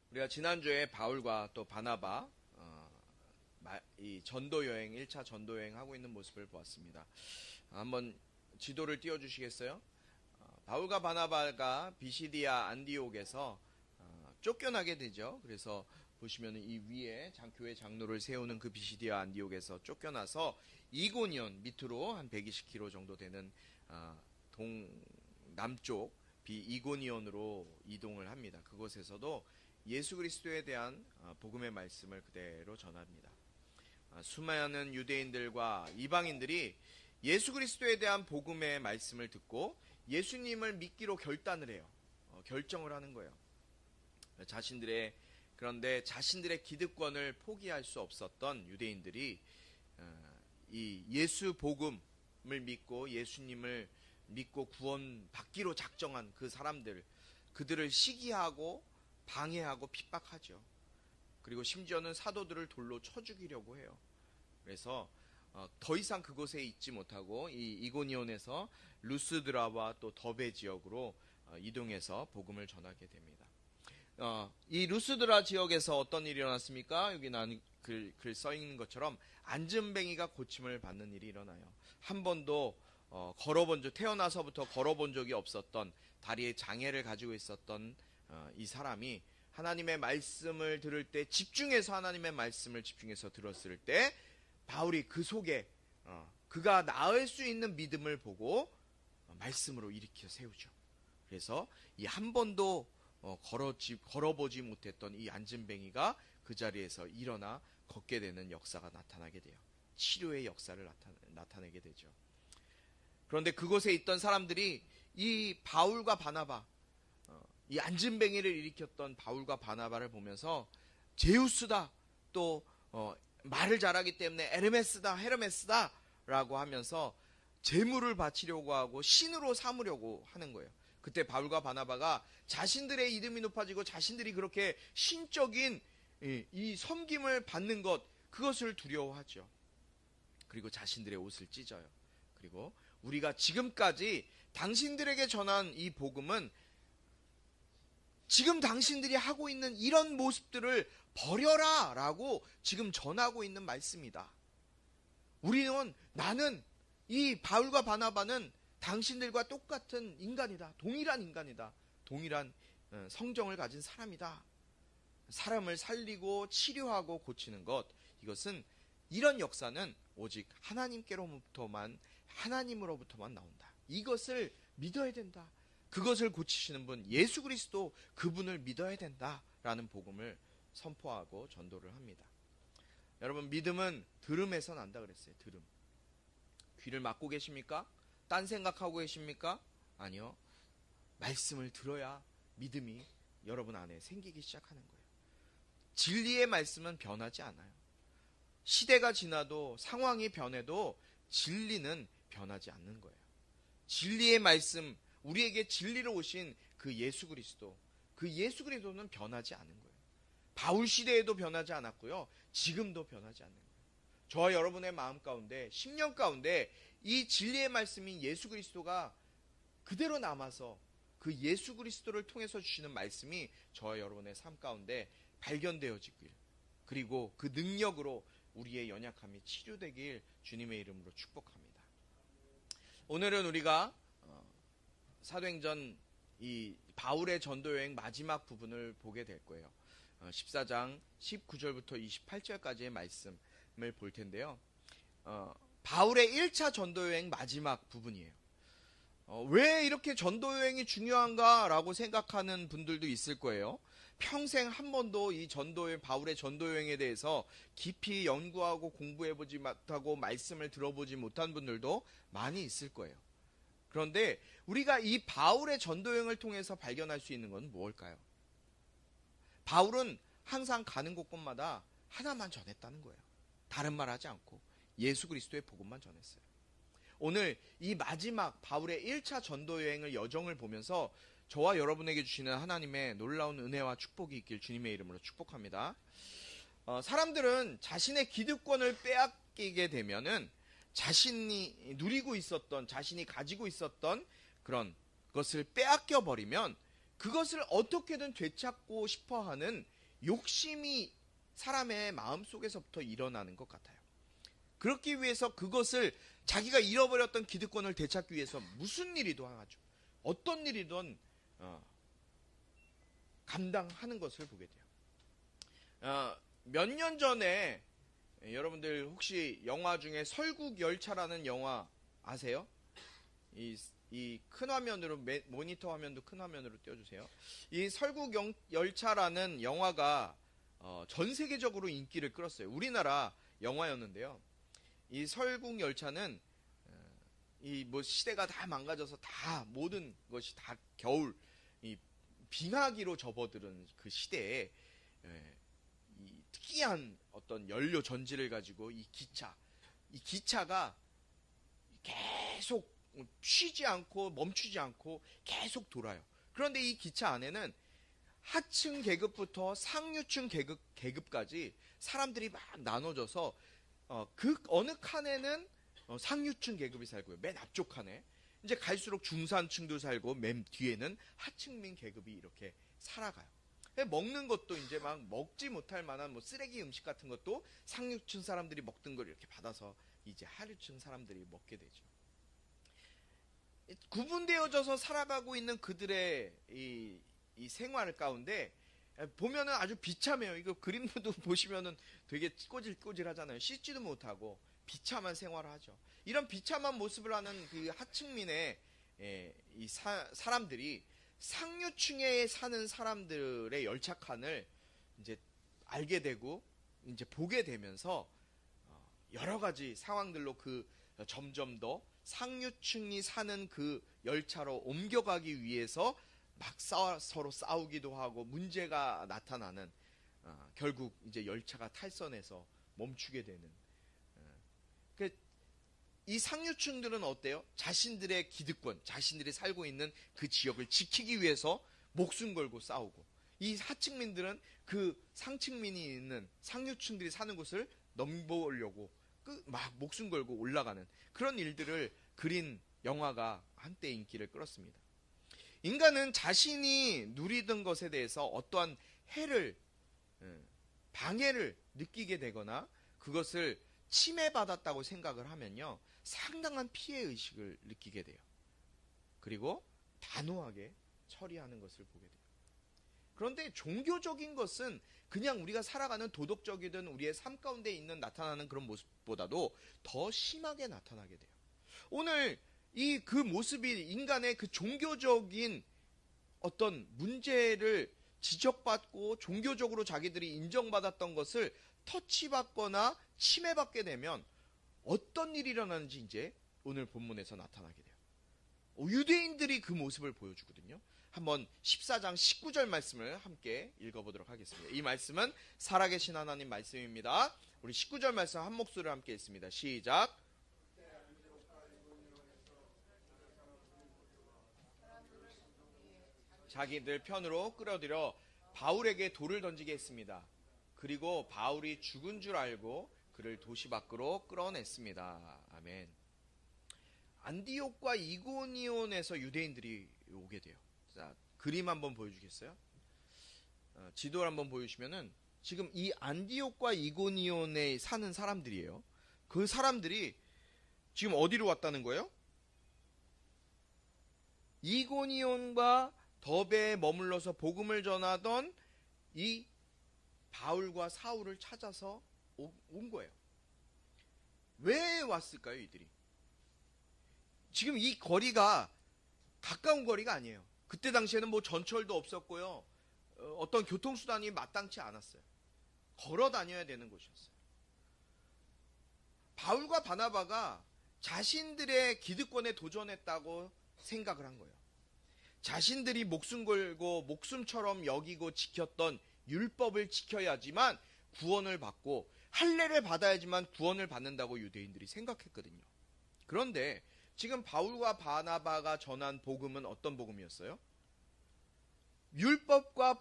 우리가 지난주에 바울과 또 바나바 이 전도 여행 1차 전도 여행 하고 있는 모습을 보았습니다. 한번 지도를 띄워 주시겠어요? 바울과 바나바가 비시디아 안디옥에서 쫓겨나게 되죠. 그래서 보시면 이 위에 교회 장로를 세우는 그 비시디아 안디옥에서 쫓겨나서 이고니온 밑으로 한 120km 정도 되는 남쪽 이고니온으로 이동을 합니다. 그곳에서도 예수 그리스도에 대한 복음의 말씀을 그대로 전합니다. 수많은 유대인들과 이방인들이 예수 그리스도에 대한 복음의 말씀을 듣고 예수님을 믿기로 결단을 해요. 결정을 하는 거예요. 그런데 자신들의 기득권을 포기할 수 없었던 유대인들이 이 예수 복음을 믿고 예수님을 믿고 구원받기로 작정한 그 그들을 시기하고 방해하고 핍박하죠. 그리고 심지어는 사도들을 돌로 쳐 죽이려고 해요. 그래서 더 이상 그곳에 있지 못하고 이 이고니온에서 루스드라와 또 더베 지역으로 이동해서 복음을 전하게 됩니다. 이 루스드라 지역에서 어떤 일이 일어났습니까? 여기 글 써 있는 것처럼 안전뱅이가 고침을 받는 일이 일어나요. 한 번도 태어나서부터 걸어본 적이 없었던 다리에 장애를 가지고 있었던 이 사람이 하나님의 말씀을 들을 때 하나님의 말씀을 집중해서 들었을 때 바울이 그 속에 그가 나을 수 있는 믿음을 보고 말씀으로 일으켜 세우죠. 그래서 이 한 번도 걸어보지 못했던 이 안진뱅이가 그 자리에서 일어나 걷게 되는 역사가 나타나게 돼요. 치료의 역사를 나타내게 되죠. 그런데 그곳에 있던 사람들이 이 바울과 바나바, 이 안진뱅이를 일으켰던 바울과 바나바를 보면서 제우스다, 또 말을 잘하기 때문에 헤르메스다 라고 하면서 제물을 바치려고 하고 신으로 삼으려고 하는 거예요. 그때 바울과 바나바가 자신들의 이름이 높아지고 자신들이 그렇게 신적인 이 섬김을 받는 그것을 두려워하죠. 그리고 자신들의 옷을 찢어요. 그리고 우리가 지금까지 당신들에게 전한 이 복음은 지금 당신들이 하고 있는 이런 모습들을 버려라 라고 지금 전하고 있는 말씀이다. 나는 이 바울과 바나바는 당신들과 똑같은 인간이다. 동일한 인간이다. 동일한 성정을 가진 사람이다. 사람을 살리고 치료하고 고치는 이것은 이런 역사는 오직 하나님으로부터만 나온다. 이것을 믿어야 된다. 그것을 고치시는 분 예수 그리스도 그분을 믿어야 된다라는 복음을 선포하고 전도를 합니다. 여러분, 믿음은 들음에서 난다 그랬어요. 들음. 귀를 막고 계십니까? 딴 생각하고 계십니까? 아니요. 말씀을 들어야 믿음이 여러분 안에 생기기 시작하는 거예요. 진리의 말씀은 변하지 않아요. 시대가 지나도 상황이 변해도 진리는 변하지 않는 거예요. 진리의 말씀, 우리에게 진리로 오신 그 예수 그리스도는 변하지 않은 거예요. 바울 시대에도 변하지 않았고요. 지금도 변하지 않는 거예요. 저와 여러분의 마음 가운데, 심령 가운데 이 진리의 말씀인 예수 그리스도가 그대로 남아서 그 예수 그리스도를 통해서 주시는 말씀이 저와 여러분의 삶 가운데 발견되어지길, 그리고 그 능력으로 우리의 연약함이 치료되길 주님의 이름으로 축복합니다. 오늘은 우리가 사도행전 이 바울의 전도여행 마지막 부분을 보게 될 거예요. 14장 19절부터 28절까지의 말씀을 볼 텐데요. 바울의 1차 전도여행 마지막 부분이에요. 왜 이렇게 전도여행이 중요한가라고 생각하는 분들도 있을 거예요. 평생 한 번도 이 바울의 전도여행에 대해서 깊이 연구하고 공부해보지 못하고 말씀을 들어보지 못한 분들도 많이 있을 거예요. 그런데 우리가 이 바울의 전도여행을 통해서 발견할 수 있는 건 무엇일까요? 바울은 항상 가는 곳곳마다 하나만 전했다는 거예요. 다른 말 하지 않고 예수 그리스도의 복음만 전했어요. 오늘 이 마지막 바울의 1차 전도여행을 여정을 보면서 저와 여러분에게 주시는 하나님의 놀라운 은혜와 축복이 있길 주님의 이름으로 축복합니다. 사람들은 자신의 기득권을 빼앗기게 되면은 자신이 가지고 있었던 그런 것을 빼앗겨 버리면 그것을 어떻게든 되찾고 싶어하는 욕심이 사람의 마음속에서부터 일어나는 것 같아요. 그렇기 위해서 그것을 자기가 잃어버렸던 기득권을 되찾기 위해서 무슨 일이든 하죠. 어떤 일이든 감당하는 것을 보게 돼요. 몇 년 전에 여러분들 혹시 영화 중에 설국열차라는 영화 아세요? 이 큰 화면으로 모니터 화면도 큰 화면으로 띄워주세요. 이 설국열차라는 영화가 전 세계적으로 인기를 끌었어요. 우리나라 영화였는데요. 이 설국열차는 이 뭐 시대가 다 망가져서 다 모든 것이 다 겨울 이 빙하기로 접어드는 그 시대에 이 특이한 어떤 연료 전지를 가지고 이 기차가 계속 쉬지 않고 멈추지 않고 계속 돌아요. 그런데 이 기차 안에는 하층 계급부터 상류층 계급까지 사람들이 막 나눠져서 그 어느 칸에는 상류층 계급이 살고요. 맨 앞쪽 칸에 이제 갈수록 중산층도 살고 맨 뒤에는 하층민 계급이 이렇게 살아가요. 먹는 것도 이제 막 먹지 못할 만한 뭐 쓰레기 음식 같은 것도 상류층 사람들이 먹던 걸 이렇게 받아서 이제 하류층 사람들이 먹게 되죠. 구분되어져서 살아가고 있는 그들의 이 생활 가운데 보면은 아주 비참해요. 이거 그림도 보시면은 되게 꼬질꼬질하잖아요. 씻지도 못하고 비참한 생활을 하죠. 이런 비참한 모습을 하는 그 하층민의 이 사람들이 상류층에 사는 사람들의 열착한을 이제 알게 되고 이제 보게 되면서 여러 가지 상황들로 그 점점 더 상류층이 사는 그 열차로 옮겨가기 위해서 막 서로 싸우기도 하고 문제가 나타나는 결국 이제 열차가 탈선해서 멈추게 되는 이 상류층들은 어때요? 자신들의 기득권, 자신들이 살고 있는 그 지역을 지키기 위해서 목숨 걸고 싸우고 이 하층민들은 그 상층민이 있는 상류층들이 사는 곳을 넘보려고 막 목숨 걸고 올라가는 그런 일들을 그린 영화가 한때 인기를 끌었습니다. 인간은 자신이 누리던 것에 대해서 어떠한 해를 방해를 느끼게 되거나 그것을 침해받았다고 생각을 하면요 상당한 피해의식을 느끼게 돼요. 그리고 단호하게 처리하는 것을 보게 돼요. 그런데 종교적인 것은 그냥 우리가 살아가는 도덕적이든 우리의 삶 가운데 있는 나타나는 그런 모습보다도 더 심하게 나타나게 돼요. 오늘 그 모습이 인간의 그 종교적인 어떤 문제를 지적받고 종교적으로 자기들이 인정받았던 것을 터치받거나 침해받게 되면 어떤 일이 일어나는지 이제 오늘 본문에서 나타나게 돼요. 유대인들이 그 모습을 보여주거든요. 한번 14장 19절 말씀을 함께 읽어보도록 하겠습니다. 이 말씀은 살아계신 하나님 말씀입니다. 우리 19절 말씀 한 목소리로 함께 읽습니다. 시작. 자기들 편으로 끌어들여 바울에게 돌을 던지게 했습니다. 그리고 바울이 죽은 줄 알고 그를 도시 밖으로 끌어냈습니다. 아멘. 안디옥과 이고니온에서 유대인들이 오게 돼요. 자, 그림 한번 보여주겠어요? 지도를 한번 보여주시면은 지금 이 안디옥과 이고니온에 사는 사람들이에요. 그 사람들이 지금 어디로 왔다는 거예요? 이고니온과 더베에 머물러서 복음을 전하던 이 바울과 사울을 찾아서 온 거예요. 왜 왔을까요, 이들이? 지금 이 거리가 가까운 거리가 아니에요. 그때 당시에는 뭐 전철도 없었고요. 어떤 교통수단이 마땅치 않았어요. 걸어 다녀야 되는 곳이었어요. 바울과 바나바가 자신들의 기득권에 도전했다고 생각을 한 거예요. 자신들이 목숨 걸고 목숨처럼 여기고 지켰던 율법을 지켜야지만 구원을 받고 할례를 받아야지만 구원을 받는다고 유대인들이 생각했거든요. 그런데 지금 바울과 바나바가 전한 복음은 어떤 복음이었어요? 율법과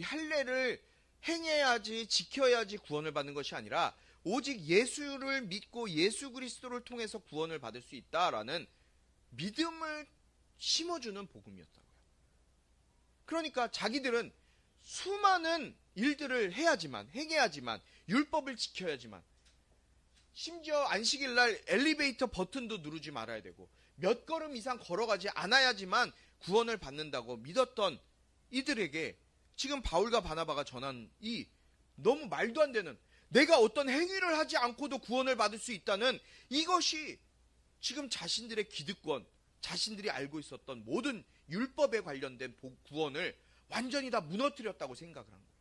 할례를 행해야지 지켜야지 구원을 받는 것이 아니라 오직 예수를 믿고 예수 그리스도를 통해서 구원을 받을 수 있다라는 믿음을 심어주는 복음이었다고요. 그러니까 자기들은 수많은 일들을 행해야지만 율법을 지켜야지만, 심지어 안식일 날 엘리베이터 버튼도 누르지 말아야 되고 몇 걸음 이상 걸어가지 않아야지만 구원을 받는다고 믿었던 이들에게 지금 바울과 바나바가 전한 이 너무 말도 안 되는, 내가 어떤 행위를 하지 않고도 구원을 받을 수 있다는 이것이 지금 자신들의 기득권, 자신들이 알고 있었던 모든 율법에 관련된 구원을 완전히 다 무너뜨렸다고 생각을 한 거예요.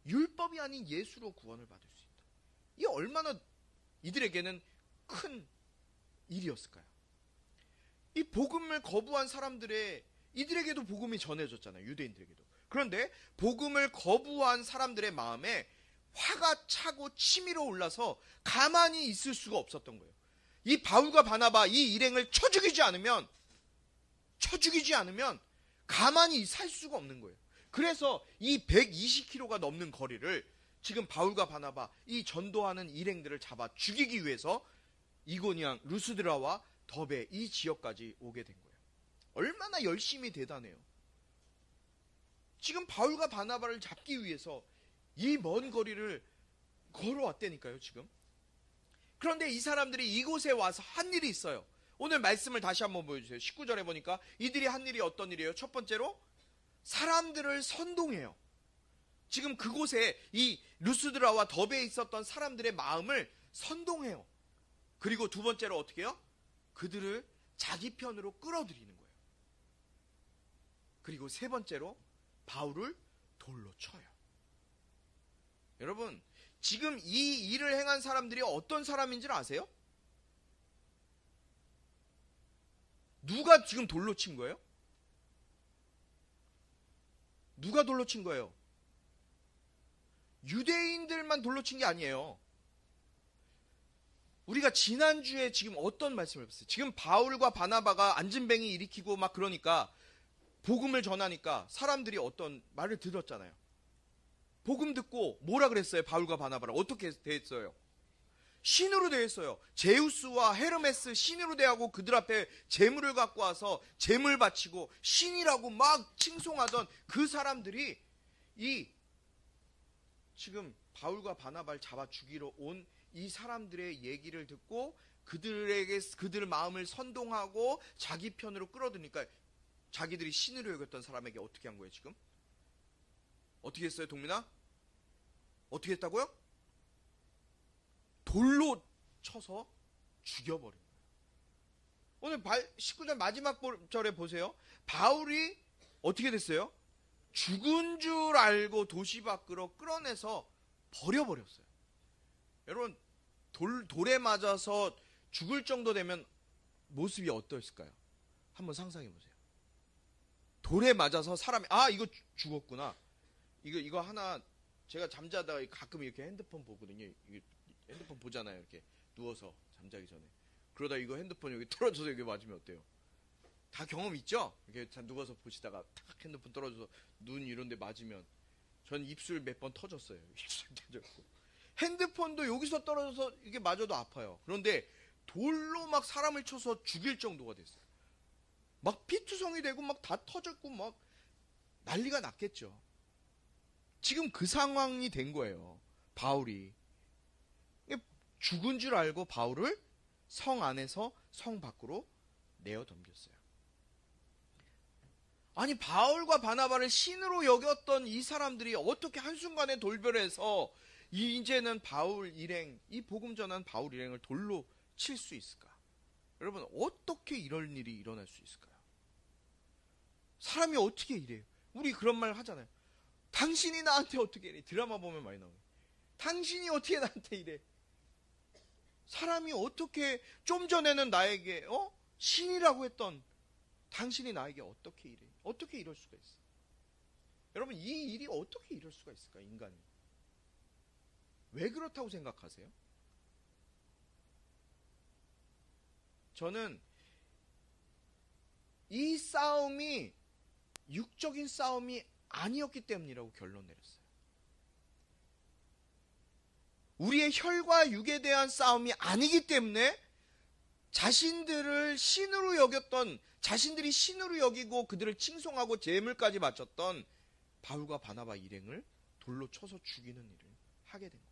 율법이 아닌 예수로 구원을 받을 수 있다. 이게 얼마나 이들에게는 큰 일이었을까요? 이 복음을 거부한 사람들의, 이들에게도 복음이 전해졌잖아요. 유대인들에게도. 그런데 복음을 거부한 사람들의 마음에 화가 차고 치밀어 올라서 가만히 있을 수가 없었던 거예요. 이 바울과 바나바 이 일행을 쳐 죽이지 않으면 가만히 살 수가 없는 거예요. 그래서 이 120km가 넘는 거리를 지금 바울과 바나바 이 전도하는 일행들을 잡아 죽이기 위해서 이고니앙, 루스드라와 더베 이 지역까지 오게 된 거예요. 얼마나 열심히 대단해요. 지금 바울과 바나바를 잡기 위해서 이 먼 거리를 걸어왔다니까요, 지금. 그런데 이 사람들이 이곳에 와서 한 일이 있어요. 오늘 말씀을 다시 한번 보여주세요. 19절에 보니까 이들이 한 일이 어떤 일이에요? 첫 번째로 사람들을 선동해요. 지금 그곳에 이 루스드라와 더베에 있었던 사람들의 마음을 선동해요. 그리고 두 번째로 어떻게 해요? 그들을 자기 편으로 끌어들이는 거예요. 그리고 세 번째로 바울을 돌로 쳐요. 여러분, 지금 이 일을 행한 사람들이 어떤 사람인지를 아세요? 누가 지금 돌로 친 거예요? 누가 돌로 친 거예요? 유대인들만 돌로 친 게 아니에요. 우리가 지난주에 지금 어떤 말씀을 봤어요? 지금 바울과 바나바가 안진뱅이 일으키고 막 그러니까, 복음을 전하니까 사람들이 어떤 말을 들었잖아요. 복음 듣고 뭐라 그랬어요? 바울과 바나바를 어떻게 대했어요? 신으로 대했어요. 제우스와 헤르메스 신으로 대하고 그들 앞에 제물을 갖고 와서 제물 바치고 신이라고 막 칭송하던 그 사람들이 이 지금 바울과 바나바를 잡아 죽이러 온 이 사람들의 얘기를 듣고 그들 마음을 선동하고 자기 편으로 끌어들이니까 자기들이 신으로 여겼던 사람에게 어떻게 한 거예요, 지금? 어떻게 했어요, 동민아? 어떻게 했다고요? 돌로 쳐서 죽여버린 거예요. 오늘 19절 마지막 절에 보세요. 바울이 어떻게 됐어요? 죽은 줄 알고 도시 밖으로 끌어내서 버려버렸어요. 여러분, 돌에 맞아서 죽을 정도 되면 모습이 어떠했을까요? 한번 상상해 보세요. 돌에 맞아서 사람이, 이거 죽었구나. 이거 하나, 제가 잠자다가 가끔 이렇게 핸드폰 보거든요. 핸드폰 보잖아요. 이렇게 누워서 잠자기 전에. 그러다 이거 핸드폰 여기 떨어져서 여기 맞으면 어때요? 다 경험 있죠? 이렇게 누워서 보시다가 탁 핸드폰 떨어져서 눈 이런 데 맞으면, 전 입술 몇 번 터졌어요. 입술 터졌고. 핸드폰도 여기서 떨어져서 이게 맞아도 아파요. 그런데 돌로 막 사람을 쳐서 죽일 정도가 됐어요. 막 피투성이 되고 막 다 터졌고 막 난리가 났겠죠. 지금 그 상황이 된 거예요. 바울이. 죽은 줄 알고 바울을 성 안에서 성 밖으로 내어 덤겼어요. 아니, 바울과 바나바를 신으로 여겼던 이 사람들이 어떻게 한순간에 돌변해서 이제는 바울 일행, 이 복음 전한 바울 일행을 돌로 칠 수 있을까? 여러분, 어떻게 이런 일이 일어날 수 있을까요? 사람이 어떻게 이래요? 우리 그런 말 하잖아요. 당신이 나한테 어떻게 이래? 드라마 보면 많이 나와요. 당신이 어떻게 나한테 이래? 사람이 어떻게, 좀 전에는 나에게 신이라고 했던 당신이 나에게 어떻게 이래? 어떻게 이럴 수가 있어? 여러분, 이 일이 어떻게 이럴 수가 있을까, 인간이? 왜 그렇다고 생각하세요? 저는 이 싸움이 육적인 싸움이 아니었기 때문이라고 결론 내렸어요. 우리의 혈과 육에 대한 싸움이 아니기 때문에 자신들을 신으로 여겼던, 자신들이 신으로 여기고 그들을 칭송하고 제물까지 바쳤던 바울과 바나바 일행을 돌로 쳐서 죽이는 일을 하게 된 거예요.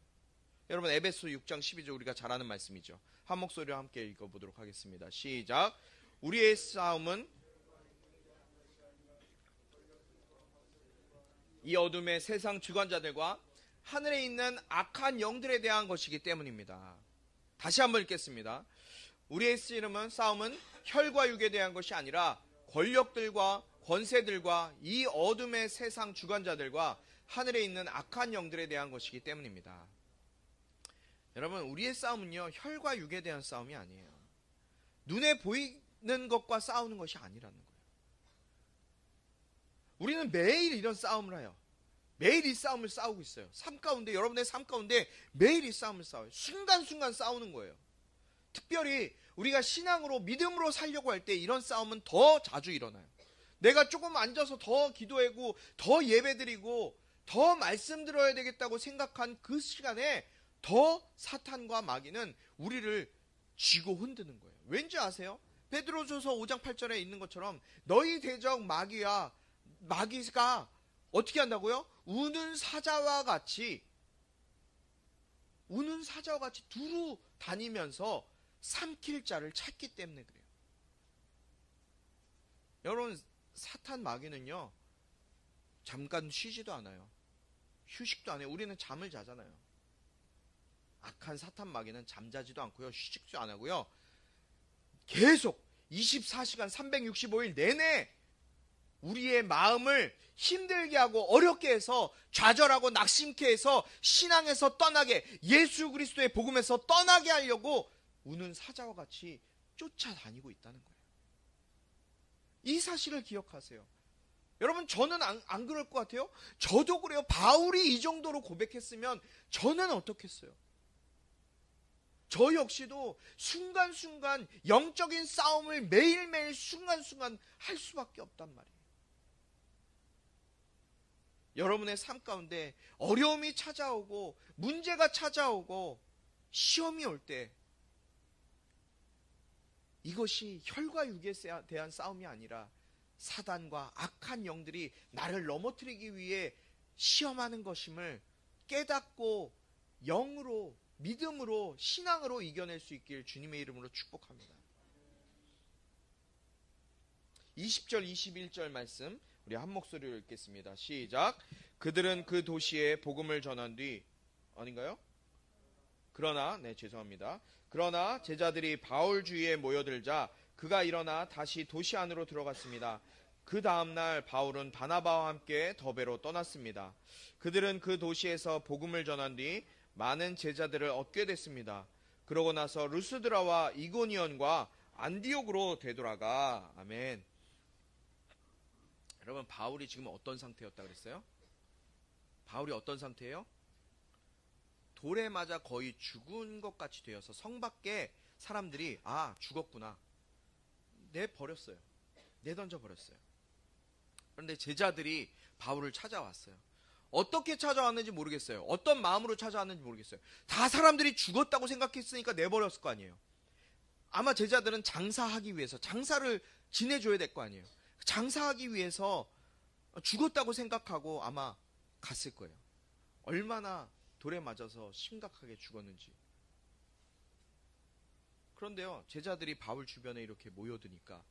여러분, 에베소 6장 12절 우리가 잘 아는 말씀이죠. 한 목소리로 함께 읽어보도록 하겠습니다. 시작. 우리의 싸움은 이 어둠의 세상 주관자들과 하늘에 있는 악한 영들에 대한 것이기 때문입니다. 다시 한번 읽겠습니다. 우리의 싸움은 혈과 육에 대한 것이 아니라 권력들과 권세들과 이 어둠의 세상 주관자들과 하늘에 있는 악한 영들에 대한 것이기 때문입니다. 여러분, 우리의 싸움은요, 혈과 육에 대한 싸움이 아니에요. 눈에 보이는 것과 싸우는 것이 아니라는 거예요. 우리는 매일 이런 싸움을 해요. 매일 이 싸움을 싸우고 있어요. 삶 가운데, 여러분의 삶 가운데 매일 이 싸움을 싸워요. 순간순간 싸우는 거예요. 특별히 우리가 신앙으로 믿음으로 살려고 할 때 이런 싸움은 더 자주 일어나요. 내가 조금 앉아서 더 기도하고 더 예배드리고 더 말씀 들어야 되겠다고 생각한 그 시간에 더 사탄과 마귀는 우리를 쥐고 흔드는 거예요. 왠지 아세요? 베드로전서 5장 8절에 있는 것처럼 너희 대적 마귀가 어떻게 한다고요? 우는 사자와 같이 두루 다니면서 삼킬 자를 찾기 때문에 그래요. 여러분, 사탄 마귀는요, 잠깐 쉬지도 않아요. 휴식도 안 해요. 우리는 잠을 자잖아요. 악한 사탄 마귀는 잠자지도 않고요, 휴식도 안 하고요, 계속 24시간 365일 내내 우리의 마음을 힘들게 하고 어렵게 해서 좌절하고 낙심케 해서 신앙에서 떠나게, 예수 그리스도의 복음에서 떠나게 하려고 우는 사자와 같이 쫓아다니고 있다는 거예요. 이 사실을 기억하세요. 여러분, 저는 안 그럴 것 같아요? 저도 그래요. 바울이 이 정도로 고백했으면 저는 어떻겠어요? 저 역시도 순간순간 영적인 싸움을 매일매일 순간순간 할 수밖에 없단 말이에요. 여러분의 삶 가운데 어려움이 찾아오고 문제가 찾아오고 시험이 올 때 이것이 혈과 육에 대한 싸움이 아니라 사단과 악한 영들이 나를 넘어뜨리기 위해 시험하는 것임을 깨닫고 영으로, 믿음으로, 신앙으로 이겨낼 수 있길 주님의 이름으로 축복합니다. 20절 21절 말씀 우리 한 목소리로 읽겠습니다. 시작. 그들은 그 도시에 복음을 전한 뒤, 아닌가요? 그러나 제자들이 바울 주위에 모여들자 그가 일어나 다시 도시 안으로 들어갔습니다. 그 다음날 바울은 바나바와 함께 더베로 떠났습니다. 그들은 그 도시에서 복음을 전한 뒤 많은 제자들을 얻게 됐습니다. 그러고 나서 루스드라와 이고니온과 안디옥으로 되돌아가. 아멘. 여러분, 바울이 지금 어떤 상태였다 그랬어요? 바울이 어떤 상태예요? 돌에 맞아 거의 죽은 것 같이 되어서 성 밖에 사람들이 죽었구나, 내버렸어요. 내던져 버렸어요. 그런데 제자들이 바울을 찾아왔어요. 어떻게 찾아왔는지 모르겠어요. 어떤 마음으로 찾아왔는지 모르겠어요. 다 사람들이 죽었다고 생각했으니까 내버렸을 거 아니에요. 아마 제자들은 장사하기 위해서, 장사를 지내줘야 될 거 아니에요. 장사하기 위해서 죽었다고 생각하고 아마 갔을 거예요. 얼마나 돌에 맞아서 심각하게 죽었는지. 그런데요, 제자들이 바울 주변에 이렇게 모여드니까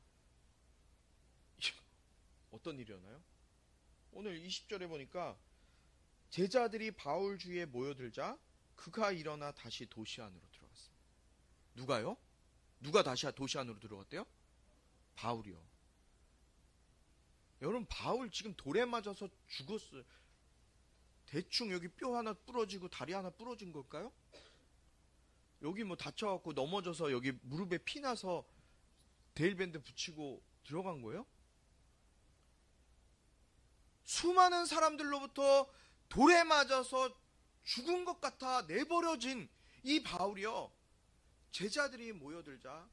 어떤 일이 일어나요? 오늘 20절에 보니까 제자들이 바울 주위에 모여들자 그가 일어나 다시 도시 안으로 들어갔습니다. 누가요? 누가 다시 도시 안으로 들어갔대요? 바울이요. 여러분, 바울 지금 돌에 맞아서 죽었어요. 대충 여기 뼈 하나 부러지고 다리 하나 부러진 걸까요? 여기 뭐 다쳐갖고 넘어져서 여기 무릎에 피 나서 데일밴드 붙이고 들어간 거예요? 수많은 사람들로부터 돌에 맞아서 죽은 것 같아 내버려진 이 바울이요, 제자들이 모여들자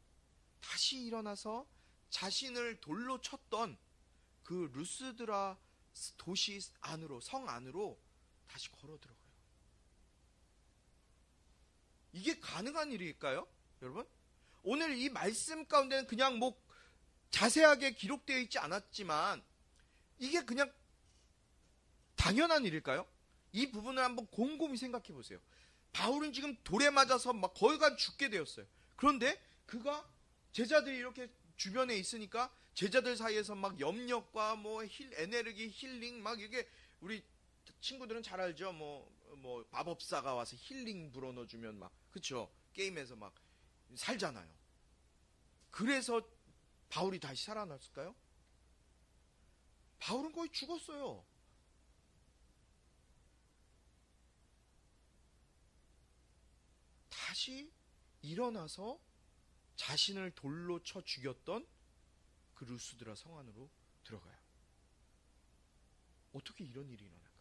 다시 일어나서 자신을 돌로 쳤던 그 루스드라 도시 안으로, 성 안으로 다시 걸어 들어가요. 이게 가능한 일일까요? 여러분? 오늘 이 말씀 가운데는 그냥 뭐 자세하게 기록되어 있지 않았지만 이게 그냥 당연한 일일까요? 이 부분을 한번 곰곰이 생각해 보세요. 바울은 지금 돌에 맞아서 막 거의 가 죽게 되었어요. 그런데 그가 제자들이 이렇게 주변에 있으니까 제자들 사이에서 막 염려과 뭐 에너지 힐링 막 이게 우리 친구들은 잘 알죠. 뭐 마법사가 와서 힐링 불어넣어주면 막 그쵸? 게임에서 막 살잖아요. 그래서 바울이 다시 살아났을까요? 바울은 거의 죽었어요. 다시 일어나서 자신을 돌로 쳐 죽였던 그 루스드라 성 안으로 들어가요. 어떻게 이런 일이 일어날까요?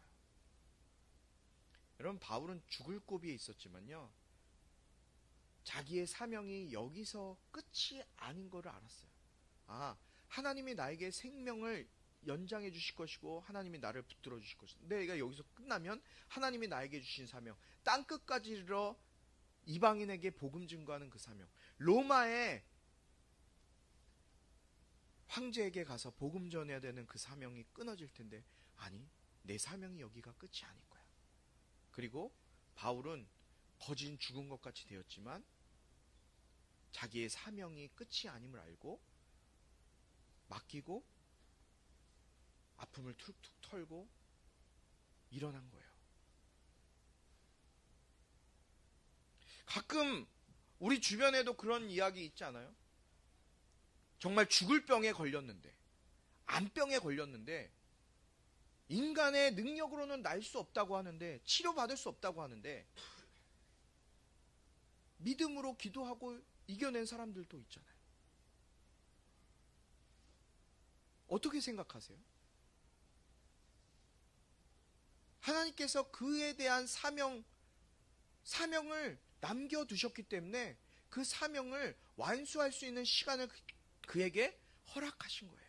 여러분, 바울은 죽을 고비에 있었지만요, 자기의 사명이 여기서 끝이 아닌 것을 알았어요. 아, 하나님이 나에게 생명을 연장해 주실 것이고 하나님이 나를 붙들어 주실 것이고, 내가 여기서 끝나면 하나님이 나에게 주신 사명, 땅끝까지 이르러 이방인에게 복음 증거하는 그 사명, 로마의 황제에게 가서 복음 전해야 되는 그 사명이 끊어질 텐데, 아니, 내 사명이 여기가 끝이 아닐 거야. 그리고 바울은 거진 죽은 것 같이 되었지만 자기의 사명이 끝이 아님을 알고 맡기고 아픔을 툭툭 털고 일어난 거예요. 가끔 우리 주변에도 그런 이야기 있지 않아요? 정말 죽을 병에 걸렸는데, 암병에 걸렸는데 인간의 능력으로는 날 수 없다고 하는데, 치료받을 수 없다고 하는데 믿음으로 기도하고 이겨낸 사람들도 있잖아요. 어떻게 생각하세요? 하나님께서 그에 대한 사명을 남겨두셨기 때문에 그 사명을 완수할 수 있는 시간을 그에게 허락하신 거예요.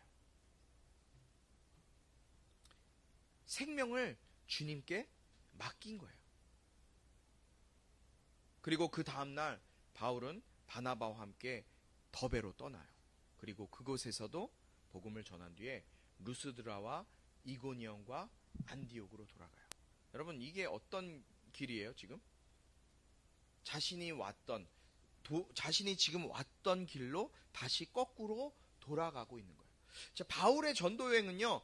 생명을 주님께 맡긴 거예요. 그리고 그 다음날 바울은 바나바와 함께 더베로 떠나요. 그리고 그곳에서도 복음을 전한 뒤에 루스드라와 이고니온과 안디옥으로 돌아가요. 여러분, 이게 어떤 길이에요 지금? 자신이 지금 왔던 길로 다시 거꾸로 돌아가고 있는 거예요. 자, 바울의 전도 여행은요,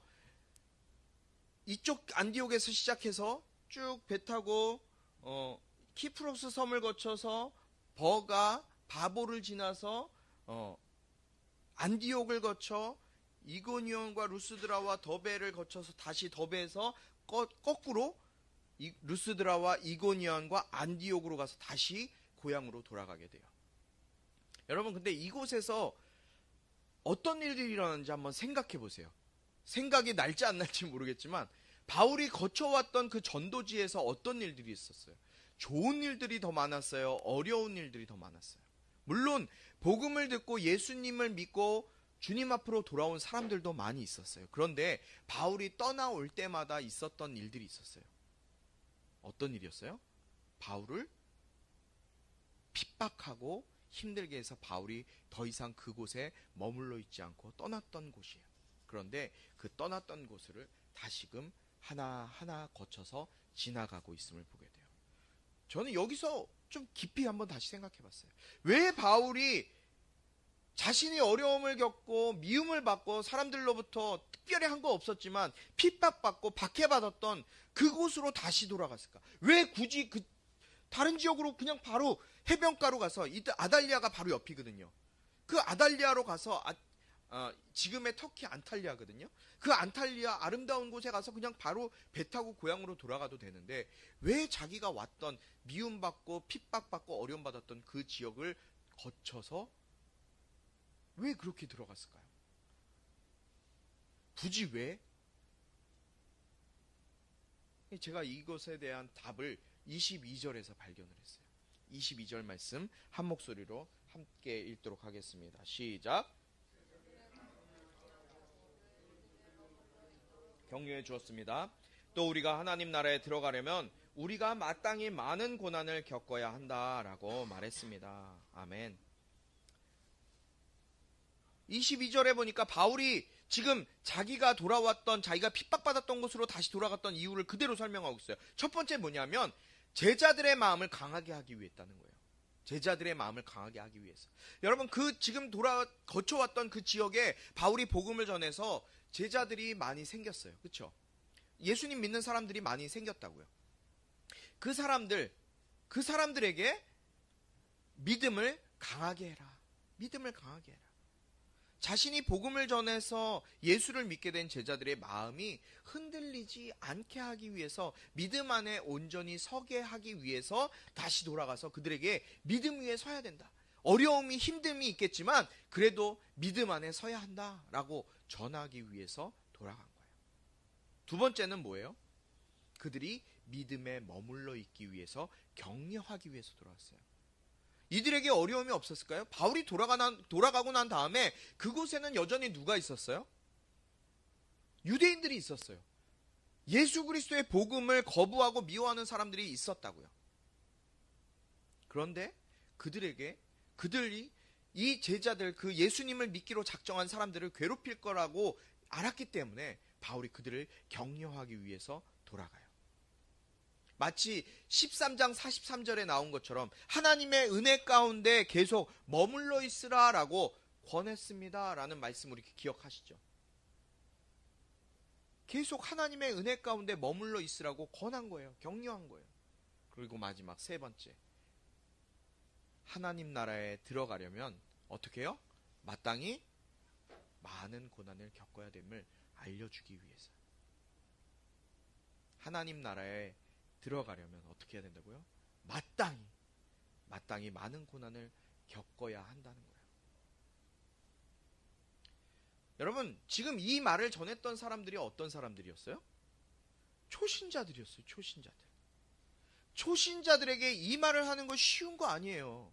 이쪽 안디옥에서 시작해서 쭉 배 타고 키프로스 섬을 거쳐서 버가 바보를 지나서 안디옥을 거쳐 이고니온과 루스드라와 더베를 거쳐서 다시 더베에서 거꾸로 루스드라와 이고니온과 안디옥으로 가서 다시 고향으로 돌아가게 돼요. 여러분, 근데 이곳에서 어떤 일들이 일어나는지 한번 생각해 보세요. 생각이 날지 안 날지 모르겠지만 바울이 거쳐왔던 그 전도지에서 어떤 일들이 있었어요? 좋은 일들이 더 많았어요? 어려운 일들이 더 많았어요? 물론 복음을 듣고 예수님을 믿고 주님 앞으로 돌아온 사람들도 많이 있었어요. 그런데 바울이 떠나올 때마다 있었던 일들이 있었어요. 어떤 일이었어요? 바울을 핍박하고 힘들게 해서 바울이 더 이상 그곳에 머물러 있지 않고 떠났던 곳이에요. 그런데 그 떠났던 곳을 다시금 하나하나 거쳐서 지나가고 있음을 보게 돼요. 저는 여기서 좀 깊이 한번 다시 생각해 봤어요. 왜 바울이 자신이 어려움을 겪고 미움을 받고 사람들로부터 특별히 한 거 없었지만 핍박받고 박해받았던 그곳으로 다시 돌아갔을까? 왜 굳이 다른 지역으로 그냥 바로 해변가로 가서, 이때 아달리아가 바로 옆이거든요. 그 아달리아로 가서 지금의 터키 안탈리아거든요. 그 안탈리아 아름다운 곳에 가서 그냥 바로 배 타고 고향으로 돌아가도 되는데 왜 자기가 왔던 미움받고 핍박받고 어려움받았던 그 지역을 거쳐서 왜 그렇게 들어갔을까요? 굳이 왜? 제가 이것에 대한 답을 22절에서 발견을 했어요. 22절 말씀 한 목소리로 함께 읽도록 하겠습니다. 시작. 격려해 주었습니다. 또 우리가 하나님 나라에 들어가려면 우리가 마땅히 많은 고난을 겪어야 한다라고 말했습니다. 아멘. 22절에 보니까 바울이 지금 자기가 돌아왔던, 자기가 핍박받았던 곳으로 다시 돌아갔던 이유를 그대로 설명하고 있어요. 첫 번째 뭐냐면 제자들의 마음을 강하게 하기 위해였다는 거예요. 제자들의 마음을 강하게 하기 위해서. 여러분, 그 지금 거쳐왔던 그 지역에 바울이 복음을 전해서 제자들이 많이 생겼어요. 그렇죠? 예수님 믿는 사람들이 많이 생겼다고요. 그 사람들에게 믿음을 강하게 해라. 믿음을 강하게 해라. 자신이 복음을 전해서 예수를 믿게 된 제자들의 마음이 흔들리지 않게 하기 위해서, 믿음 안에 온전히 서게 하기 위해서 다시 돌아가서 그들에게 믿음 위에 서야 된다. 어려움이, 힘듦이 있겠지만 그래도 믿음 안에 서야 한다라고 전하기 위해서 돌아간 거예요. 두 번째는 뭐예요? 그들이 믿음에 머물러 있기 위해서, 격려하기 위해서 돌아왔어요. 이들에게 어려움이 없었을까요? 바울이 돌아가고 난 다음에 그곳에는 여전히 누가 있었어요? 유대인들이 있었어요. 예수 그리스도의 복음을 거부하고 미워하는 사람들이 있었다고요. 그런데 그들이 이 제자들, 그 예수님을 믿기로 작정한 사람들을 괴롭힐 거라고 알았기 때문에 바울이 그들을 격려하기 위해서 돌아가요. 마치 13장 43절에 나온 것처럼 하나님의 은혜 가운데 계속 머물러 있으라라고 권했습니다 라는 말씀을 이렇게 기억하시죠. 계속 하나님의 은혜 가운데 머물러 있으라고 권한 거예요. 격려한 거예요. 그리고 마지막 세 번째, 하나님 나라에 들어가려면 어떻게 해요? 마땅히 많은 고난을 겪어야 됨을 알려주기 위해서. 하나님 나라에 들어가려면 어떻게 해야 된다고요? 마땅히 많은 고난을 겪어야 한다는 거예요. 여러분, 지금 이 말을 전했던 사람들이 어떤 사람들이었어요? 초신자들이었어요. 초신자들에게 이 말을 하는 거 쉬운 거 아니에요.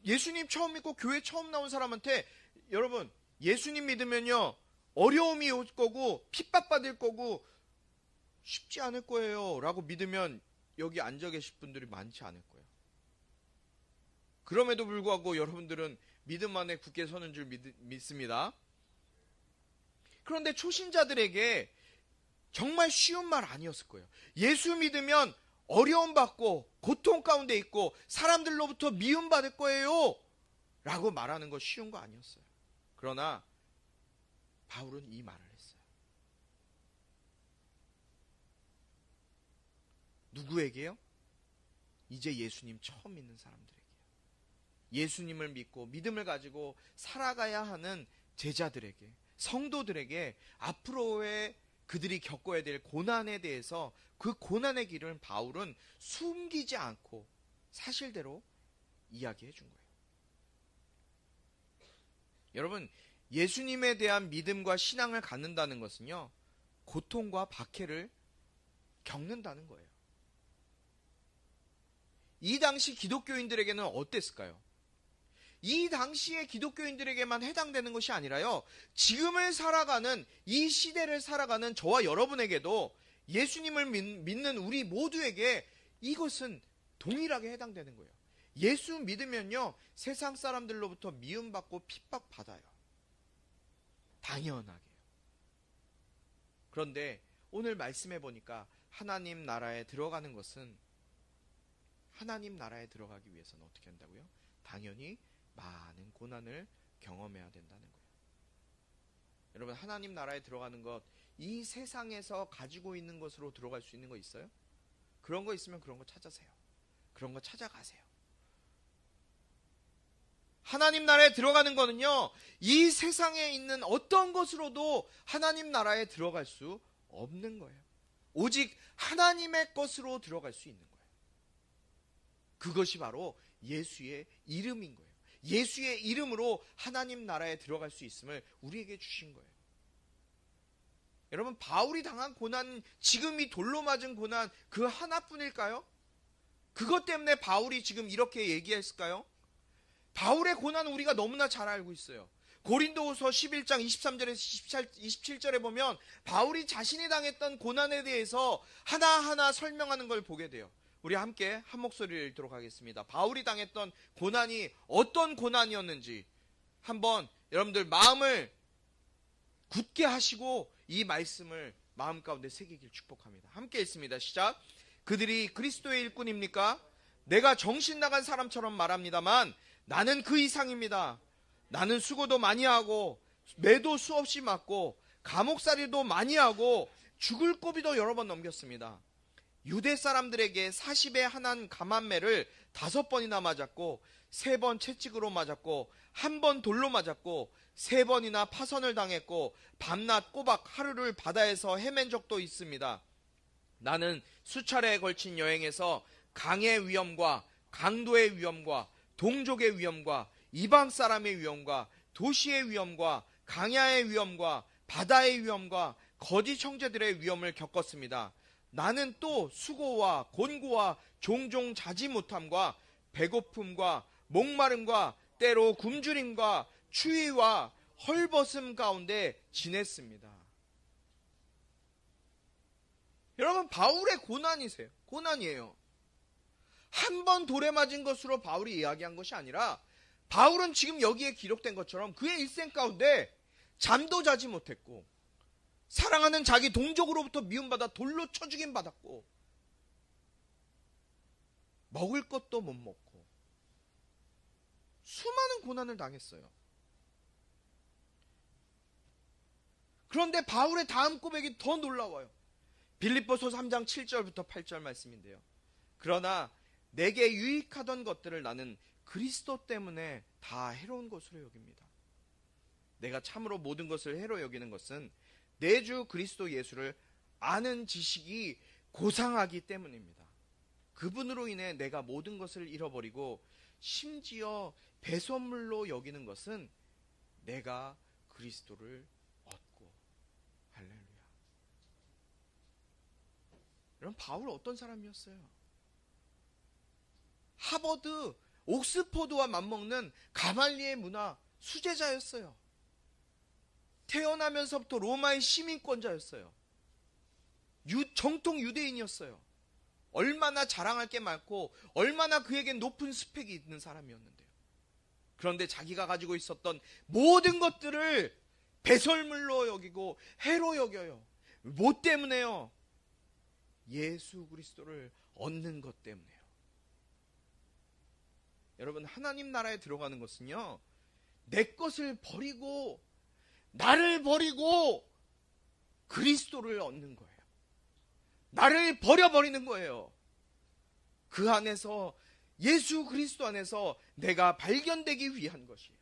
예수님 처음 믿고 교회 처음 나온 사람한테, 여러분, 예수님 믿으면요 어려움이 올 거고 핍박받을 거고 쉽지 않을 거예요 라고 믿으면 여기 앉아 계실 분들이 많지 않을 거예요. 그럼에도 불구하고 여러분들은 믿음 안에 굳게 서는 줄 믿습니다. 그런데 초신자들에게 정말 쉬운 말 아니었을 거예요. 예수 믿으면 어려움 받고 고통 가운데 있고 사람들로부터 미움받을 거예요 라고 말하는 거 쉬운 거 아니었어요. 그러나 바울은 이 말을 했어요. 누구에게요? 이제 예수님 처음 믿는 사람들에게요. 예수님을 믿고 믿음을 가지고 살아가야 하는 제자들에게, 성도들에게 앞으로의 그들이 겪어야 될 고난에 대해서, 그 고난의 길을 바울은 숨기지 않고 사실대로 이야기해 준 거예요. 여러분, 예수님에 대한 믿음과 신앙을 갖는다는 것은요, 고통과 박해를 겪는다는 거예요. 이 당시 기독교인들에게는 어땠을까요? 이 당시의 기독교인들에게만 해당되는 것이 아니라요, 지금을 살아가는, 이 시대를 살아가는 저와 여러분에게도, 예수님을 믿는 우리 모두에게 이것은 동일하게 해당되는 거예요. 예수 믿으면요 세상 사람들로부터 미움받고 핍박받아요. 당연하게요. 그런데 오늘 말씀해 보니까 하나님 나라에 들어가는 것은, 하나님 나라에 들어가기 위해서는 어떻게 한다고요? 당연히 많은 고난을 경험해야 된다는 거예요. 여러분, 하나님 나라에 들어가는 것, 이 세상에서 가지고 있는 것으로 들어갈 수 있는 거 있어요? 그런 거 있으면 그런 거 찾으세요. 그런 거 찾아가세요. 하나님 나라에 들어가는 거는요, 이 세상에 있는 어떤 것으로도 하나님 나라에 들어갈 수 없는 거예요. 오직 하나님의 것으로 들어갈 수 있는 거예요. 그것이 바로 예수의 이름인 거예요. 예수의 이름으로 하나님 나라에 들어갈 수 있음을 우리에게 주신 거예요. 여러분, 바울이 당한 고난, 지금 이 돌로 맞은 고난 그 하나뿐일까요? 그것 때문에 바울이 지금 이렇게 얘기했을까요? 바울의 고난은 우리가 너무나 잘 알고 있어요. 고린도후서 11장 23절에서 27절에 보면 바울이 자신이 당했던 고난에 대해서 하나하나 설명하는 걸 보게 돼요. 우리 함께 한 목소리를 읽도록 하겠습니다. 바울이 당했던 고난이 어떤 고난이었는지 한번 여러분들 마음을 굳게 하시고 이 말씀을 마음 가운데 새기길 축복합니다. 함께 읽습니다. 시작. 그들이 그리스도의 일꾼입니까? 내가 정신 나간 사람처럼 말합니다만 나는 그 이상입니다. 나는 수고도 많이 하고 매도 수없이 맞고 감옥살이도 많이 하고 죽을 고비도 여러 번 넘겼습니다. 유대 사람들에게 40에 한한 감한매를 5번이나 맞았고 3번 채찍으로 맞았고 1번 돌로 맞았고 3번이나 파선을 당했고 밤낮 꼬박 하루를 바다에서 헤맨 적도 있습니다. 나는 수차례에 걸친 여행에서 강의 위험과 강도의 위험과 동족의 위험과 이방 사람의 위험과 도시의 위험과 강야의 위험과 바다의 위험과 거짓 형제들의 위험을 겪었습니다. 나는 또 수고와 곤고와 종종 자지 못함과 배고픔과 목마름과 때로 굶주림과 추위와 헐벗음 가운데 지냈습니다. 여러분, 바울의 고난이세요. 고난이에요. 한 번 돌에 맞은 것으로 바울이 이야기한 것이 아니라 바울은 지금 여기에 기록된 것처럼 그의 일생 가운데 잠도 자지 못했고 사랑하는 자기 동족으로부터 미움받아 돌로 쳐 죽임 받았고 먹을 것도 못 먹고 수많은 고난을 당했어요. 그런데 바울의 다음 고백이 더 놀라워요. 빌립보서 3장 7절부터 8절 말씀인데요. 그러나 내게 유익하던 것들을 나는 그리스도 때문에 다 해로운 것으로 여깁니다. 내가 참으로 모든 것을 해로 여기는 것은 내 주 그리스도 예수를 아는 지식이 고상하기 때문입니다. 그분으로 인해 내가 모든 것을 잃어버리고 심지어 배설물로 여기는 것은 내가 그리스도를 얻고. 할렐루야. 여러분, 바울 어떤 사람이었어요? 하버드, 옥스퍼드와 맞먹는 가말리엘 문화 수제자였어요. 태어나면서부터 로마의 시민권자였어요. 정통 유대인이었어요. 얼마나 자랑할 게 많고 얼마나 그에겐 높은 스펙이 있는 사람이었는데요. 그런데 자기가 가지고 있었던 모든 것들을 배설물로 여기고 해로 여겨요. 뭐 때문에요? 예수 그리스도를 얻는 것 때문에요. 여러분, 하나님 나라에 들어가는 것은요, 내 것을 버리고 나를 버리고 그리스도를 얻는 거예요. 나를 버려버리는 거예요. 그 안에서, 예수 그리스도 안에서 내가 발견되기 위한 것이에요.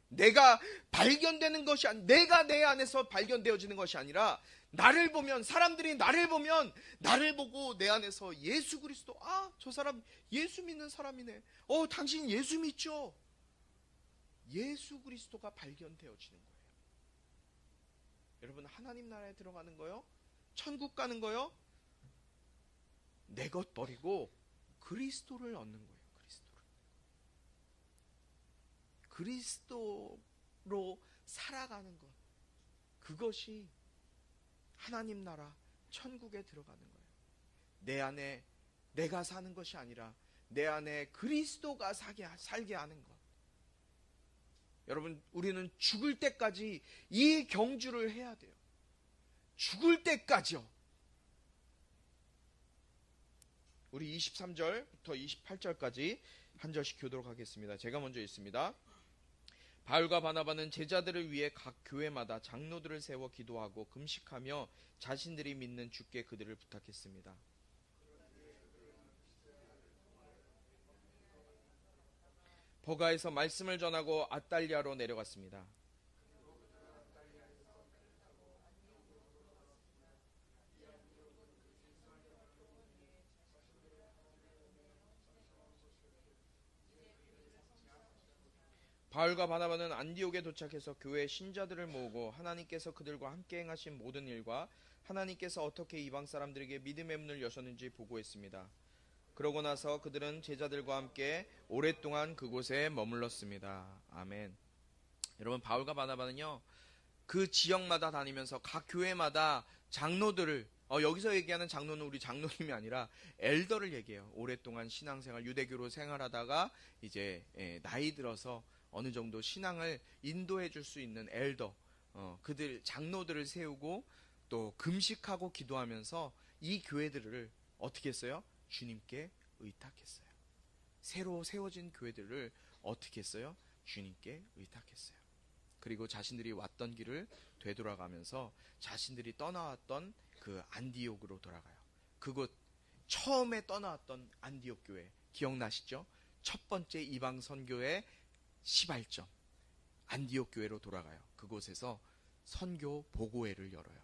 내가 발견되는 것이 아니라, 내가 내 안에서 발견되어지는 것이 아니라, 나를 보면, 사람들이 나를 보면 나를 보고 내 안에서 예수 그리스도, 아, 저 사람 예수 믿는 사람이네. 당신 예수 믿죠? 예수 그리스도가 발견되어지는 거예요. 여러분, 하나님 나라에 들어가는 거요, 천국 가는 거요, 내 것 버리고 그리스도를 얻는 거예요. 그리스도로 살아가는 것, 그것이 하나님 나라 천국에 들어가는 거예요. 내 안에 내가 사는 것이 아니라 내 안에 그리스도가 살게 하는 것. 여러분, 우리는 죽을 때까지 이 경주를 해야 돼요. 죽을 때까지요. 우리 23절부터 28절까지 한 절씩 교도록 하겠습니다. 제가 먼저 읽습니다. 바울과 바나바는 제자들을 위해 각 교회마다 장로들을 세워 기도하고 금식하며 자신들이 믿는 주께 그들을 부탁했습니다. 버가에서 말씀을 전하고 아달리아로 내려갔습니다. 바울과 바나바는 안디옥에 도착해서 교회 신자들을 모으고 하나님께서 그들과 함께 행하신 모든 일과 하나님께서 어떻게 이방 사람들에게 믿음의 문을 여셨는지 보고했습니다. 그러고 나서 그들은 제자들과 함께 오랫동안 그곳에 머물렀습니다. 아멘. 여러분, 바울과 바나바는요, 그 지역마다 다니면서 각 교회마다 장로들을, 여기서 얘기하는 장로는 우리 장로님이 아니라 엘더를 얘기해요. 오랫동안 신앙생활, 유대교로 생활하다가 이제 나이 들어서 어느 정도 신앙을 인도해 줄 수 있는 엘더, 그들 장로들을 세우고 또 금식하고 기도하면서 이 교회들을 어떻게 했어요? 주님께 의탁했어요. 새로 세워진 교회들을 어떻게 했어요? 주님께 의탁했어요. 그리고 자신들이 왔던 길을 되돌아가면서 자신들이 떠나왔던 그 안디옥으로 돌아가요. 그곳 처음에 떠나왔던 안디옥 교회 기억나시죠? 첫 번째 이방 선교의 시발점 안디옥 교회로 돌아가요. 그곳에서 선교 보고회를 열어요.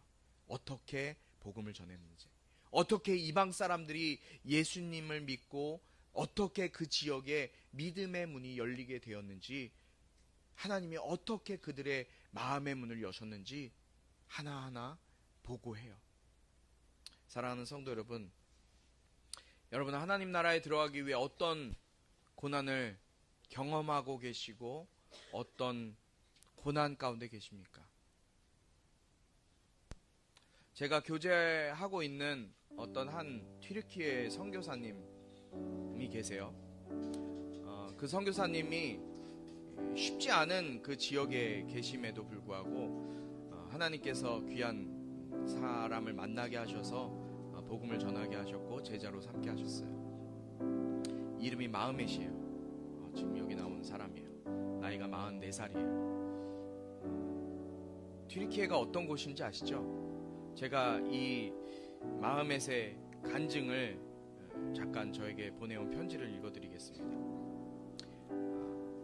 어떻게 복음을 전했는지, 어떻게 이방 사람들이 예수님을 믿고 어떻게 그 지역에 믿음의 문이 열리게 되었는지, 하나님이 어떻게 그들의 마음의 문을 여셨는지 하나하나 보고해요. 사랑하는 성도 여러분, 여러분은 하나님 나라에 들어가기 위해 어떤 고난을 경험하고 계시고 어떤 고난 가운데 계십니까? 제가 교제하고 있는 어떤 한 튀르키예 선교사님이 계세요. 그 선교사님이 쉽지 않은 그 지역에 계심에도 불구하고 하나님께서 귀한 사람을 만나게 하셔서 복음을 전하게 하셨고 제자로 삼게 하셨어요. 이름이 마흐멧이에요. 지금 여기 나온 사람이에요. 나이가 44살이에요. 튀르키예가 어떤 곳인지 아시죠? 제가 이 마흐멧의 간증을 잠깐 저에게 보내온 편지를 읽어드리겠습니다.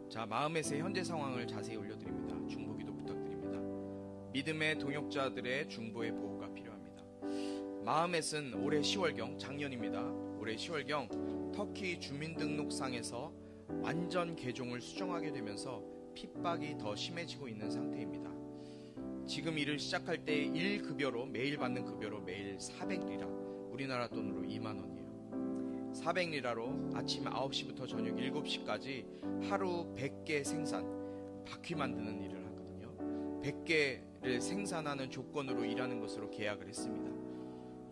자, 마흐멧의 현재 상황을 자세히 올려드립니다. 중보기도 부탁드립니다. 믿음의 동역자들의 중보의 보호가 필요합니다. 마흐멧은 올해 10월경, 작년입니다. 올해 10월경 터키 주민등록상에서 완전 개종을 수정하게 되면서 핍박이 더 심해지고 있는 상태입니다. 지금 일을 시작할 때 1급여로 매일 받는 급여로 매일 400리라, 우리나라 돈으로 2만원이에요. 400리라로 아침 9시부터 저녁 7시까지 하루 100개 생산, 바퀴 만드는 일을 하거든요. 100개를 생산하는 조건으로 일하는 것으로 계약을 했습니다.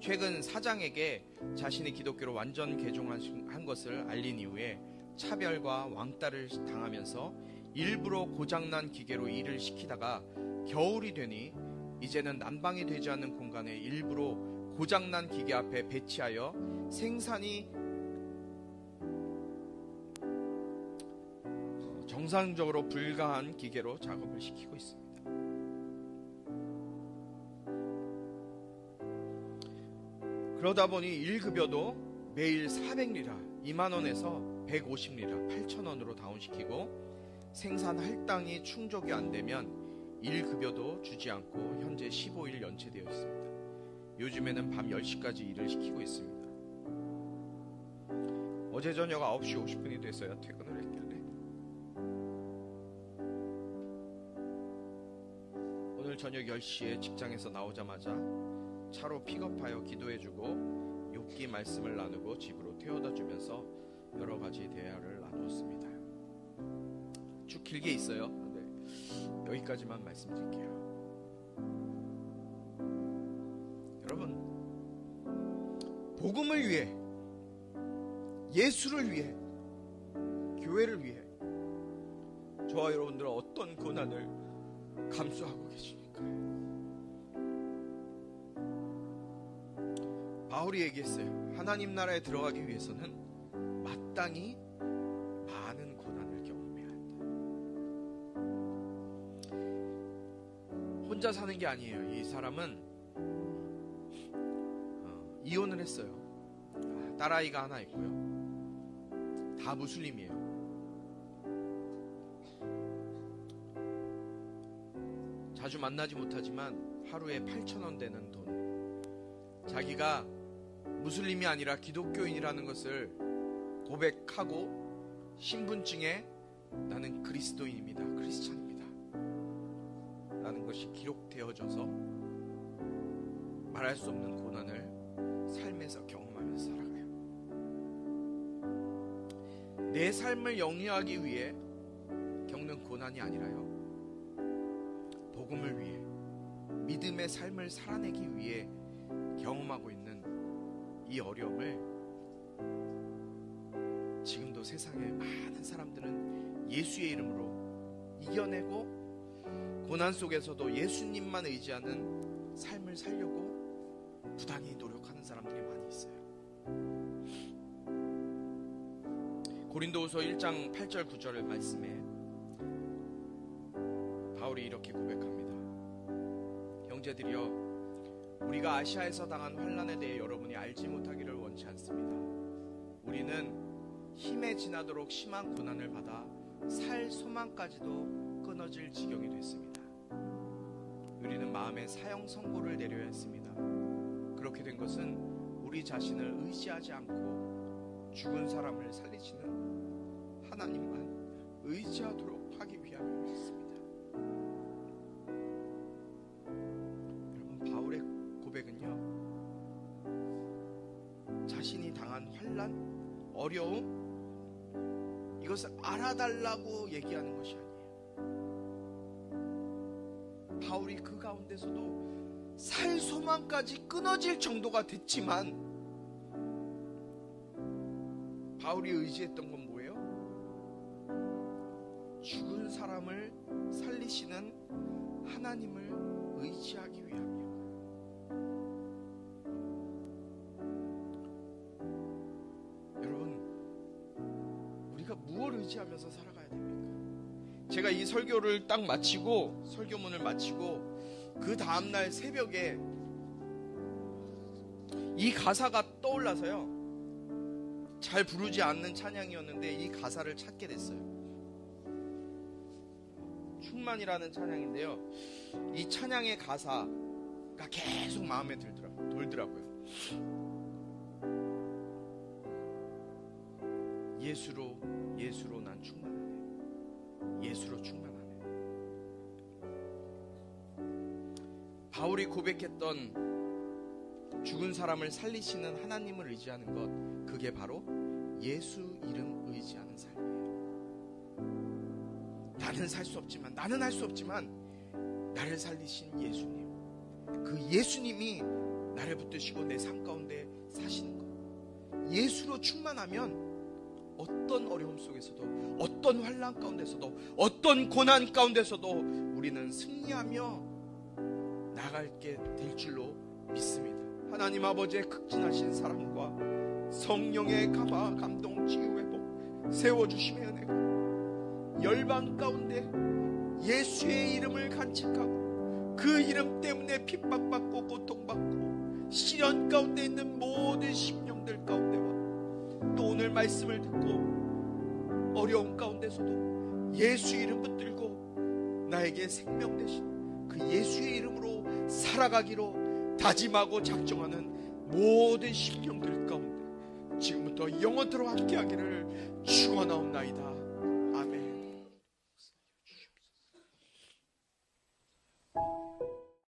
최근 사장에게 자신이 기독교로 완전 개종한 것을 알린 이후에 차별과 왕따를 당하면서 일부러 고장난 기계로 일을 시키다가 겨울이 되니 이제는 난방이 되지 않는 공간에 일부러 고장난 기계 앞에 배치하여 생산이 정상적으로 불가한 기계로 작업을 시키고 있습니다. 그러다 보니 1급여도 매일 400리라, 2만원에서 150리라, 8천원으로 다운시키고 생산 할당이 충족이 안 되면 1급여도 주지 않고 현재 15일 연체되어 있습니다. 요즘에는 밤 10시까지 일을 시키고 있습니다. 어제 저녁 9시 50분이 돼서야 퇴근을 했길래 오늘 저녁 10시에 직장에서 나오자마자 차로 픽업하여 기도해주고 욥기 말씀을 나누고 집으로 태워다주면서 여러가지 대화를 나누었습니다. 쭉 길게 있어요. 여기까지만 말씀드릴게요. 여러분, 복음을 위해, 예수를 위해, 교회를 위해 저와 여러분들은 어떤 고난을 감수하고 계십니까? 바울이 얘기했어요. 하나님 나라에 들어가기 위해서는 마땅히 많은 고난을 경험해야 한다. 혼자 사는 게 아니에요. 이 사람은 이혼을 했어요. 딸아이가 하나 있고요. 다 무슬림이에요. 자주 만나지 못하지만 하루에 8,000원 되는 돈, 자기가 무슬림이 아니라 기독교인이라는 것을 고백하고 신분증에 나는 그리스도인입니다, 크리스찬입니다 라는 것이 기록되어져서 말할 수 없는 고난을 삶에서 경험하면서 살아가요. 내 삶을 영위하기 위해 겪는 고난이 아니라요, 복음을 위해, 믿음의 삶을 살아내기 위해 경험하고 있는 이 어려움을 지금도 세상의 많은 사람들은 예수의 이름으로 이겨내고 고난 속에서도 예수님만 의지하는 삶을 살려고 부단히 노력하는 사람들이 많이 있어요. 고린도후서 1장 8절 9절 말씀에 바울이 이렇게 고백합니다. 형제들이여, 우리가 아시아에서 당한 환난에 대해 여러분이 알지 못하기를 원치 않습니다. 우리는 힘에 지나도록 심한 고난을 받아 살 소망까지도 끊어질 지경이 됐습니다. 우리는 마음에 사형 선고를 내려야 했습니다. 그렇게 된 것은 우리 자신을 의지하지 않고 죽은 사람을 살리시는 하나님만 의지하도록 하기 위함이었습니다. 여러분, 바울의 고백은요, 자신이 당한 환난, 어려움, 이것을 알아달라고 얘기하는 것이 아니에요. 바울이 그 가운데서도 살 소망까지 끊어질 정도가 됐지만 바울이 의지했던 건 뭐예요? 죽은 사람을 살리시는 하나님을 의지하기 위함이에요. 여러분, 우리가 무엇을 의지하면서 살아가야 됩니까? 제가 이 설교를 딱 마치고, 설교문을 마치고 그 다음날 새벽에 이 가사가 떠올라서요, 잘 부르지 않는 찬양이었는데 이 가사를 찾게 됐어요. 충만이라는 찬양인데요, 이 찬양의 가사가 계속 마음에 돌더라고요. 예수로 난 충만하네. 예수로 충만하네. 바울이 고백했던 죽은 사람을 살리시는 하나님을 의지하는 것, 그게 바로 예수 이름 의지하는 삶이에요. 나는 살 수 없지만, 나는 할 수 없지만 나를 살리신 예수님, 그 예수님이 나를 붙드시고 내 삶 가운데 사시는 것, 예수로 충만하면 어떤 어려움 속에서도, 어떤 환난 가운데서도, 어떤 고난 가운데서도 우리는 승리하며 나갈게 될 줄로 믿습니다. 하나님 아버지의 극진하신 사랑과 성령의 감동, 치유, 회복, 세워주심의 은혜가 열방 가운데 예수의 이름을 간직하고 그 이름 때문에 핍박받고 고통받고 시련 가운데 있는 모든 심령들 가운데와 또 오늘 말씀을 듣고 어려움 가운데서도 예수 이름 붙들고 나에게 생명 되신 그 예수의 이름으로 살아가기로 다짐하고 작정하는 모든 심령들 가운데 지금부터 영원토록 함께하기를 축원하옵나이다.